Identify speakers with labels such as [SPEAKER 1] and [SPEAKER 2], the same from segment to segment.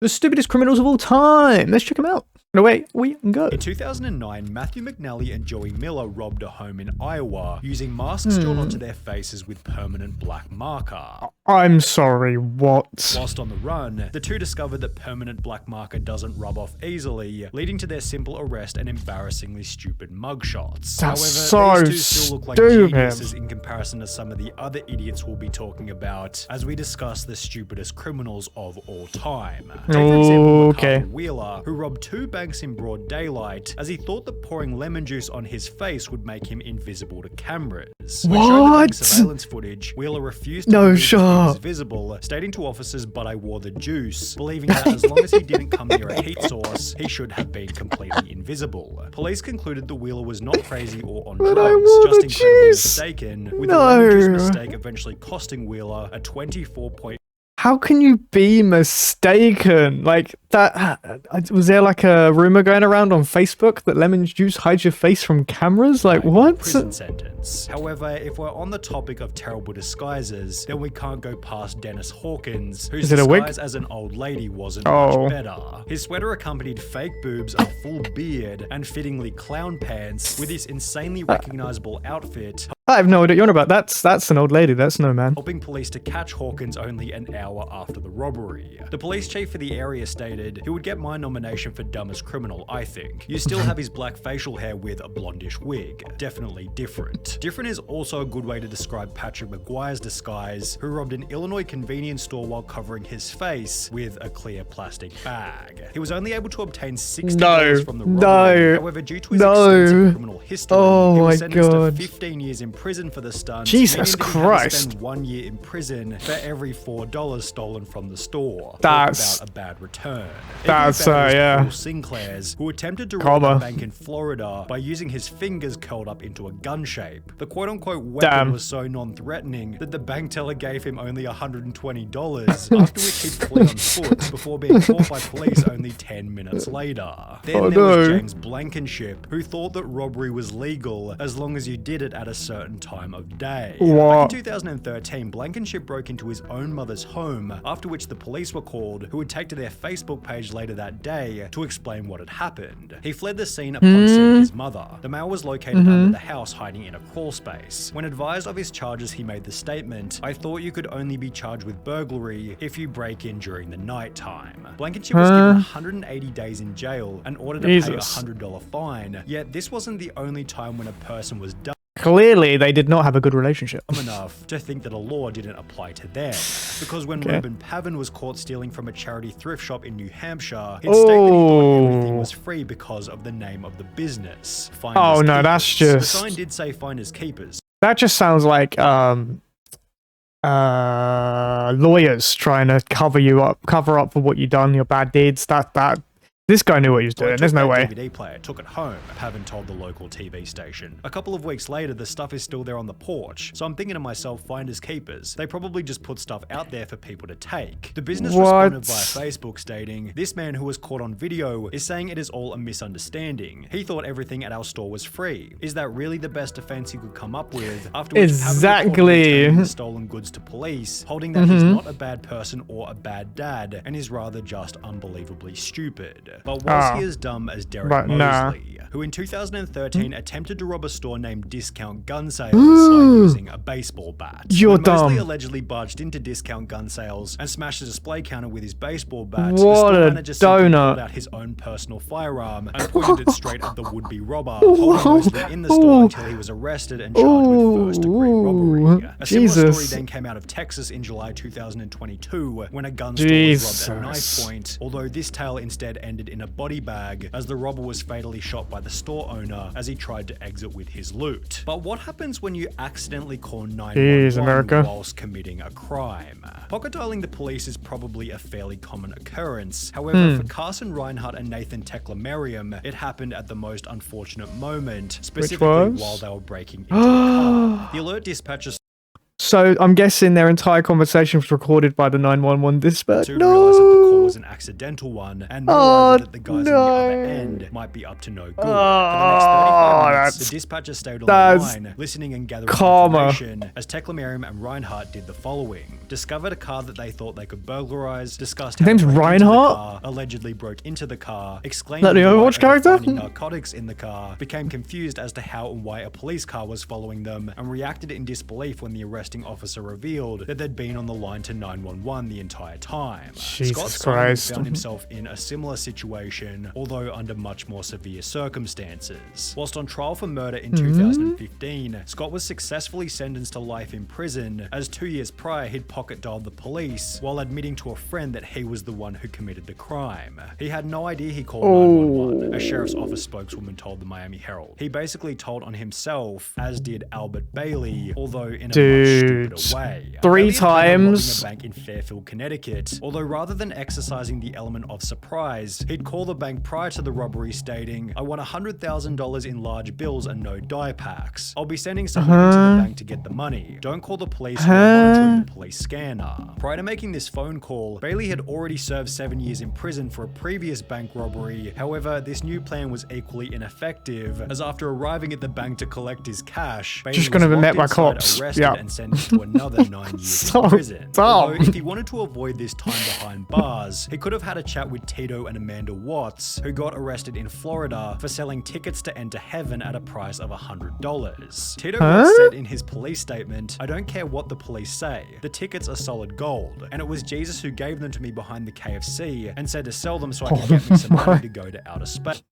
[SPEAKER 1] The stupidest criminals of all time. Let's check them out. No, wait, we can go.
[SPEAKER 2] In 2009, Matthew McNally and Joey Miller robbed a home in Iowa using masks drawn onto their faces with permanent black marker.
[SPEAKER 1] I'm sorry, what?
[SPEAKER 2] Whilst on the run, the two discovered that permanent black marker doesn't rub off easily, leading to their simple arrest and embarrassingly stupid mugshots.
[SPEAKER 1] That's
[SPEAKER 2] However,
[SPEAKER 1] so
[SPEAKER 2] these two still look like
[SPEAKER 1] stupid.
[SPEAKER 2] geniuses in comparison to some of the other idiots we'll be talking about as we discuss the stupidest criminals of all time. Take for example MacArthur Wheeler, who robbed two banks in broad daylight as he thought that pouring lemon juice on his face would make him invisible to cameras. When shown the bank surveillance footage, Wheeler refused to believe he was visible, stating to officers, "But I wore the juice," believing that as long as he didn't come near a heat source, he should have been completely invisible. Police concluded the Wheeler was not crazy or on drugs, just incredibly mistaken, with the lemon juice mistake eventually costing Wheeler a 24-point.
[SPEAKER 1] How can you be mistaken? Like, that, was there like a rumor going around on Facebook that lemon juice hides your face from cameras? Like, what?
[SPEAKER 2] Prison sentence. However, if we're on the topic of terrible disguises, then we can't go past Dennis Hawkins, whose disguise as an old lady wasn't much better. His sweater accompanied fake boobs, a full beard, and fittingly clown pants, with his insanely recognizable outfit.
[SPEAKER 1] I have no idea what you're on about. That's an old lady. That's no man.
[SPEAKER 2] Helping police to catch Hawkins only an hour after the robbery. The police chief for the area stated, "He would get my nomination for dumbest criminal, I think. You still have his black facial hair with a blondish wig. Definitely different." Different is also a good way to describe Patrick McGuire's disguise, who robbed an Illinois convenience store while covering his face with a clear plastic bag. He was only able to obtain $60 from the robbery. However, due to his extensive criminal history, he was sentenced to 15 years in prison for the stunt.
[SPEAKER 1] Jesus Christ.
[SPEAKER 2] Spend 1 year in prison for every $4 stolen from the store.
[SPEAKER 1] That's
[SPEAKER 2] about a bad return.
[SPEAKER 1] That's
[SPEAKER 2] Paul Sinclair's, who attempted to rob a bank in Florida by using his fingers curled up into a gun shape. The quote-unquote weapon was so non-threatening that the bank teller gave him only $120, after which he'd flee on foot before being caught by police only 10 minutes later. Then there was James Blankenship, who thought that robbery was legal as long as you did it at a certain time of day. Back in 2013, Blankenship broke into his own mother's home, after which the police were called, who would take to their Facebook page later that day to explain what had happened. He fled the scene upon seeing his mother. The male was located under the house, hiding in a crawl space. When advised of his charges, he made the statement, "I thought you could only be charged with burglary if you break in during the night time." Blankenship was given 180 days in jail and ordered to pay a $100 fine, yet this wasn't the only time when a person was done.
[SPEAKER 1] Clearly, they did not have a good relationship.
[SPEAKER 2] Enough to think that a law didn't apply to them. Because when Ruben Pavin was caught stealing from a charity thrift shop in New Hampshire, he'd state that he thought everything was free because of the name of the business. Finders
[SPEAKER 1] no, that's just...
[SPEAKER 2] The sign did say finders keepers.
[SPEAKER 1] That just sounds like lawyers trying to cover up for what you've done, your bad deeds. This guy knew what he was doing. There's no way.
[SPEAKER 2] DVD player, took it home, Pavin told the local TV station. A couple of weeks later, the stuff is still there on the porch. So I'm thinking to myself, finders keepers. They probably just put stuff out there for people to take. The business responded via Facebook stating, "This man who was caught on video is saying it is all a misunderstanding. He thought everything at our store was free. Is that really the best defense he could come up with?" After which Pavin reported the stolen goods to police, holding that he's not a bad person or a bad dad, and is rather just unbelievably stupid. But was he as dumb as Derek Mosley, who in 2013 attempted to rob a store named Discount Gun Sales by using a baseball bat? Mosley allegedly barged into Discount Gun Sales and smashed a display counter with his baseball bat.
[SPEAKER 1] What
[SPEAKER 2] the store
[SPEAKER 1] a
[SPEAKER 2] manager simply
[SPEAKER 1] donut.
[SPEAKER 2] pulled out his own personal firearm and pointed it straight at the would-be robber, holding Mosley in the store until he was arrested and charged with first-degree robbery. A similar story then came out of Texas in July 2022 when a gun store was robbed at knife point, although this tale instead ended in a body bag as the robber was fatally shot by the store owner as he tried to exit with his loot. But what happens when you accidentally call 911 whilst committing a crime? Pocket dialing the police is probably a fairly common occurrence. However, for Carson Reinhardt and Nathan Tekla-Merriam, it happened at the most unfortunate moment, specifically while they were breaking into a car. The alert dispatcher...
[SPEAKER 1] So I'm guessing their entire conversation was recorded by the 911 dispatcher.
[SPEAKER 2] Realized that the call was an accidental one, and moreover that the guys on the other end might be up to no good. For the next 35 minutes, the dispatcher stayed on the line, listening and gathering information, as Teclamarium and Reinhardt did the following. Discovered a car that they thought they could burglarize, discussed how
[SPEAKER 1] name's Reinhardt?
[SPEAKER 2] allegedly broke into the car, exclaimed
[SPEAKER 1] that the Overwatch character?
[SPEAKER 2] finding narcotics in the car, became confused as to how and why a police car was following them, and reacted in disbelief when the arresting officer revealed that they'd been on the line to 911 the entire time.
[SPEAKER 1] Jesus
[SPEAKER 2] Scott
[SPEAKER 1] Christ.
[SPEAKER 2] found himself in a similar situation, although under much more severe circumstances. Whilst on trial for murder in 2015, Scott was successfully sentenced to life in prison, as 2 years prior he'd pocket dialed the police while admitting to a friend that he was the one who committed the crime. He had no idea he called 911, a sheriff's office spokeswoman told the Miami Herald. He basically told on himself, as did Albert Bailey, although in a much stupider way.
[SPEAKER 1] 3 times.
[SPEAKER 2] A bank in Fairfield, Connecticut, although rather than exercising the element of surprise, he'd call the bank prior to the robbery stating, "I want $100,000 in large bills and no die packs. I'll be sending someone into the bank to get the money. Don't call the police, we're monitoring the police scanner." Prior to making this phone call, Bailey had already served 7 years in prison for a previous bank robbery. However, this new plan was equally ineffective, as after arriving at the bank to collect his cash, Bailey
[SPEAKER 1] Just gonna be
[SPEAKER 2] was
[SPEAKER 1] met by
[SPEAKER 2] locked
[SPEAKER 1] cops.
[SPEAKER 2] inside, arrested,
[SPEAKER 1] Yeah.
[SPEAKER 2] and sentenced to another 9 years in prison. Although, if he wanted to avoid this time behind bars, he could have had a chat with Tito and Amanda Watts, who got arrested in Florida for selling tickets to enter heaven at a price of $100. Tito Watts said in his police statement, "I don't care what the police say. The tickets are solid gold, and it was Jesus who gave them to me behind the KFC and said to sell them so I could get me some money to go to outer space."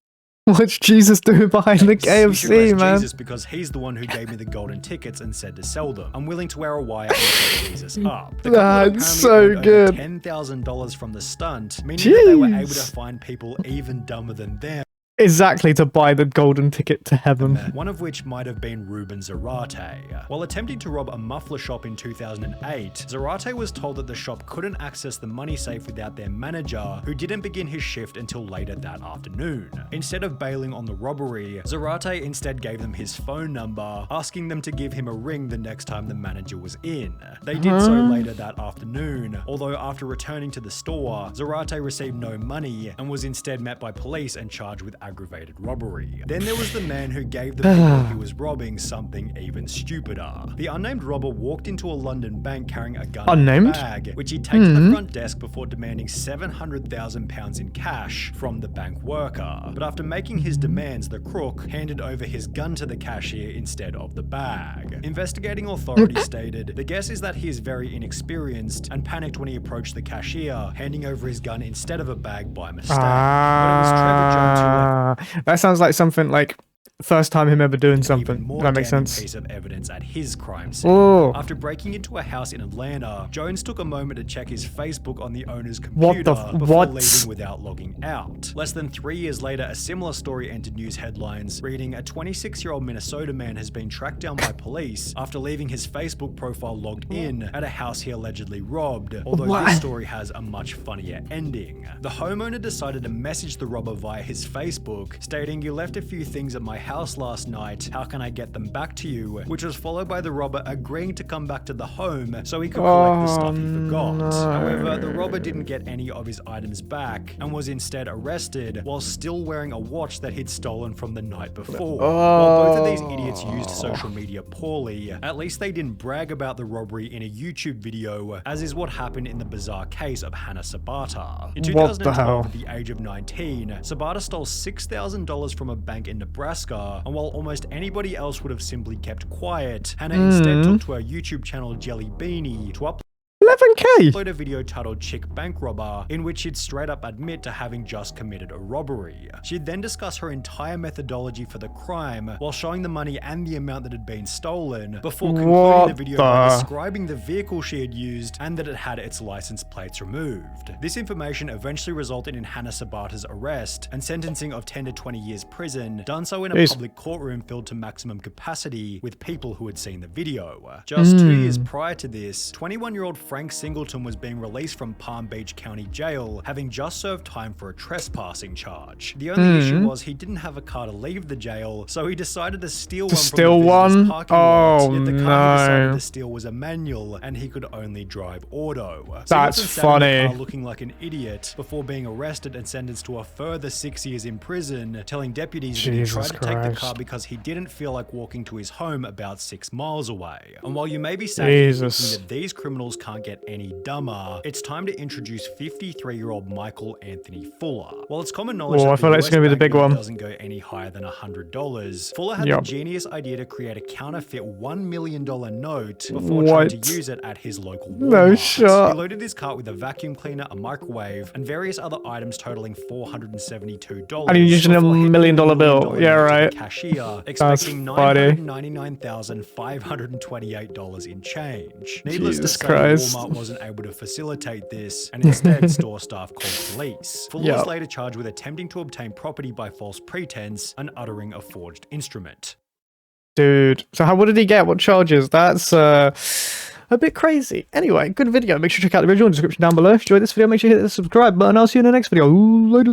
[SPEAKER 1] What's Jesus doing behind the KFC, man?
[SPEAKER 2] Jesus, because he's the one who gave me the golden tickets and said to sell them. I'm willing to wear a wire and set Jesus up. The
[SPEAKER 1] That's so good.
[SPEAKER 2] $10,000 from the stunt, meaning that they were able to find people even dumber than them.
[SPEAKER 1] Exactly, to buy the golden ticket to heaven.
[SPEAKER 2] One of which might have been Ruben Zarate. While attempting to rob a muffler shop in 2008, Zarate was told that the shop couldn't access the money safe without their manager, who didn't begin his shift until later that afternoon. Instead of bailing on the robbery, Zarate instead gave them his phone number, asking them to give him a ring the next time the manager was in. They did so later that afternoon, although after returning to the store, Zarate received no money and was instead met by police and charged with aggravated robbery. Then there was the man who gave the people he was robbing something even stupider. The unnamed robber walked into a London bank carrying a gun in a bag, which he'd take to the front desk before demanding £700,000 in cash from the bank worker. But after making his demands, the crook handed over his gun to the cashier instead of the bag. Investigating authorities stated, the guess is that he is very inexperienced and panicked when he approached the cashier, handing over his gun instead of a bag by mistake. But it was Trevor Jones who left.
[SPEAKER 1] That sounds like something like first time him ever doing something. That makes sense.
[SPEAKER 2] Piece of evidence at his crime scene. After breaking into a house in Atlanta, Jones took a moment to check his Facebook on the owner's computer before leaving without logging out. Less than 3 years later, a similar story entered news headlines, reading, "A 26-year-old Minnesota man has been tracked down by police after leaving his Facebook profile logged in at a house he allegedly robbed," although this story has a much funnier ending. The homeowner decided to message the robber via his Facebook, stating, "You left a few things at my house last night, how can I get them back to you?" which was followed by the robber agreeing to come back to the home so he could collect the stuff he forgot. However, the robber didn't get any of his items back and was instead arrested while still wearing a watch that he'd stolen from the night before. While both of these idiots used social media poorly, at least they didn't brag about the robbery in a YouTube video, as is what happened in the bizarre case of Hannah Sabata. In 2012, at the age of 19, Sabata stole $6,000 from a bank in Nebraska, and while almost anybody else would have simply kept quiet, Hannah instead took to her YouTube channel Jelly Beanie to upload
[SPEAKER 1] 11K.
[SPEAKER 2] Upload a video titled Chick Bank Robber, in which she'd straight up admit to having just committed a robbery. She'd then discuss her entire methodology for the crime while showing the money and the amount that had been stolen, before concluding the video by describing the vehicle she had used and that it had its license plates removed. This information eventually resulted in Hannah Sabata's arrest and sentencing of 10 to 20 years prison, done so in a public courtroom filled to maximum capacity with people who had seen the video. Just 2 years prior to this, 21-year-old Frank Frank Singleton was being released from Palm Beach County Jail, having just served time for a trespassing charge. The only issue was he didn't have a car to leave the jail, so he decided to steal one from the visitor's parking lot. Yet the car he decided to steal was a manual, and he could only drive auto.
[SPEAKER 1] That's funny.
[SPEAKER 2] Looking like an idiot before being arrested and sentenced to a further 6 years in prison, telling deputies that he tried to take the car because he didn't feel like walking to his home about 6 miles away. And while you may be saying that these criminals can't get any dumber, it's time to introduce 53-year-old Michael Anthony Fuller. While it's common knowledge that I feel like it's going to be the big one doesn't go any higher than $100, Fuller had the genius idea to create a counterfeit $1 million note before trying to use it at his local Walmart.
[SPEAKER 1] No shot.
[SPEAKER 2] He loaded his cart with a vacuum cleaner, a microwave, and various other items totaling $472.
[SPEAKER 1] And he used a $1 million bill. Yeah, right.
[SPEAKER 2] Cashier, expecting $999,528 in change. Needless to say, Walmart wasn't able to facilitate this, and instead store staff called police. Fuller was later charged with attempting to obtain property by false pretense and uttering a forged instrument.
[SPEAKER 1] Dude, so what did he get? What charges? That's a bit crazy. Anyway, good video. Make sure to check out the original description down below. If you enjoyed this video, make sure you hit the subscribe button. I'll see you in the next video. Later.